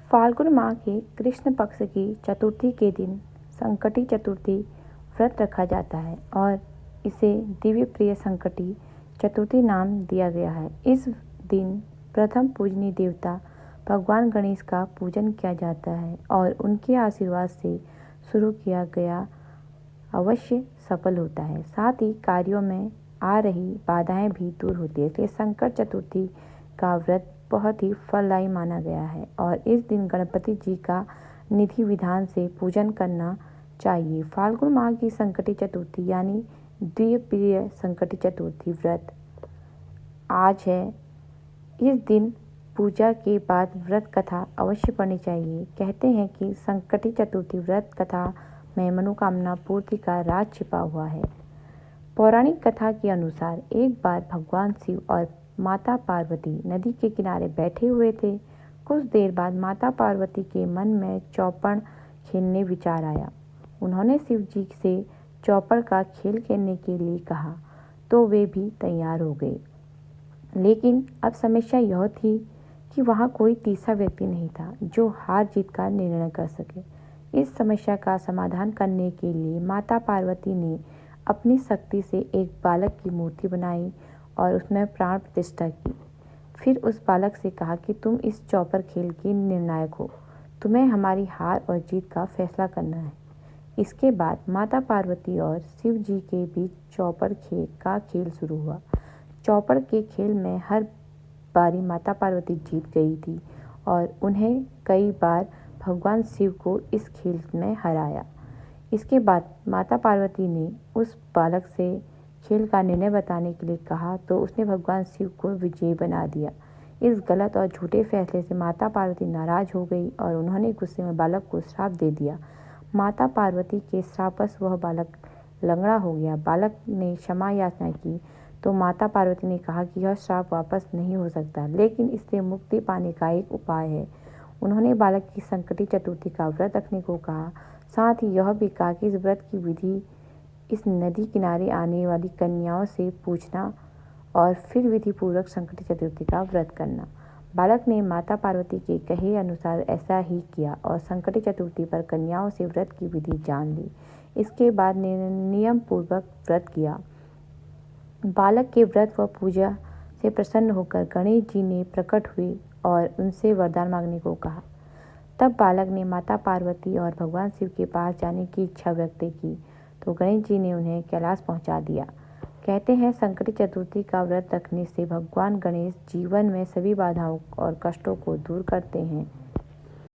फाल्गुन माह के कृष्ण पक्ष की चतुर्थी के दिन संकटी चतुर्थी व्रत रखा जाता है और इसे दिव्य प्रिय संकटी चतुर्थी नाम दिया गया है। इस दिन प्रथम पूजनीय देवता भगवान गणेश का पूजन किया जाता है और उनके आशीर्वाद से शुरू किया गया अवश्य सफल होता है। साथ ही कार्यों में आ रही बाधाएं भी दूर होती है। इसलिए संकट चतुर्थी का व्रत बहुत ही फलदायी माना गया है और इस दिन गणपति जी का निधि विधान से पूजन करना चाहिए। फाल्गुन माह की संकटी चतुर्थी यानी द्विप्रिय संकटी चतुर्थी व्रत आज है। इस दिन पूजा के बाद व्रत कथा अवश्य पढ़नी चाहिए। कहते हैं कि संकटी चतुर्थी व्रत कथा में मनोकामना पूर्ति का राज छिपा हुआ है। पौराणिक कथा के अनुसार एक बार भगवान शिव और माता पार्वती नदी के किनारे बैठे हुए थे। कुछ देर बाद माता पार्वती के मन में चौपड़ खेलने विचार आया। उन्होंने शिव जी से चौपड़ का खेल खेलने के लिए कहा तो वे भी तैयार हो गए। लेकिन अब समस्या यह थी कि वहाँ कोई तीसरा व्यक्ति नहीं था जो हार जीत का निर्णय कर सके। इस समस्या का समाधान करने के लिए माता पार्वती ने अपनी शक्ति से एक बालक की मूर्ति बनाई और उसमें प्राण प्रतिष्ठा की। फिर उस बालक से कहा कि तुम इस चौपड़ खेल की निर्णायक हो, तुम्हें हमारी हार और जीत का फैसला करना है। इसके बाद माता पार्वती और शिव जी के बीच चौपड़ का खेल शुरू हुआ। चौपड़ के खेल में हर बारी माता पार्वती जीत गई थी और उन्हें कई बार भगवान शिव को इस खेल में हराया। इसके बाद माता पार्वती ने उस बालक से खेल का निर्णय बताने के लिए कहा तो उसने भगवान शिव को विजयी बना दिया। इस गलत और झूठे फैसले से माता पार्वती नाराज हो गई और उन्होंने गुस्से में बालक को श्राप दे दिया। माता पार्वती के श्रापवश वह बालक लंगड़ा हो गया। बालक ने क्षमा याचना की तो माता पार्वती ने कहा कि यह श्राप वापस नहीं हो सकता, लेकिन इससे मुक्ति पाने का एक उपाय है। उन्होंने बालक की संकटी चतुर्थी का व्रत रखने को कहा। साथ ही यह भी कहा कि इस व्रत की विधि इस नदी किनारे आने वाली कन्याओं से पूछना और फिर विधि पूर्वक संकटी चतुर्थी का व्रत करना। बालक ने माता पार्वती के कहे अनुसार ऐसा ही किया और संकटी चतुर्थी पर कन्याओं से व्रत की विधि जान ली। इसके बाद नियम पूर्वक व्रत किया। बालक के व्रत व पूजा से प्रसन्न होकर गणेश जी ने प्रकट हुए और उनसे वरदान मांगने को कहा। तब बालक ने माता पार्वती और भगवान शिव के पास जाने की इच्छा व्यक्त की तो गणेश जी ने उन्हें कैलाश पहुंचा दिया। कहते हैं संकटी चतुर्थी का व्रत रखने से भगवान गणेश जीवन में सभी बाधाओं और कष्टों को दूर करते हैं।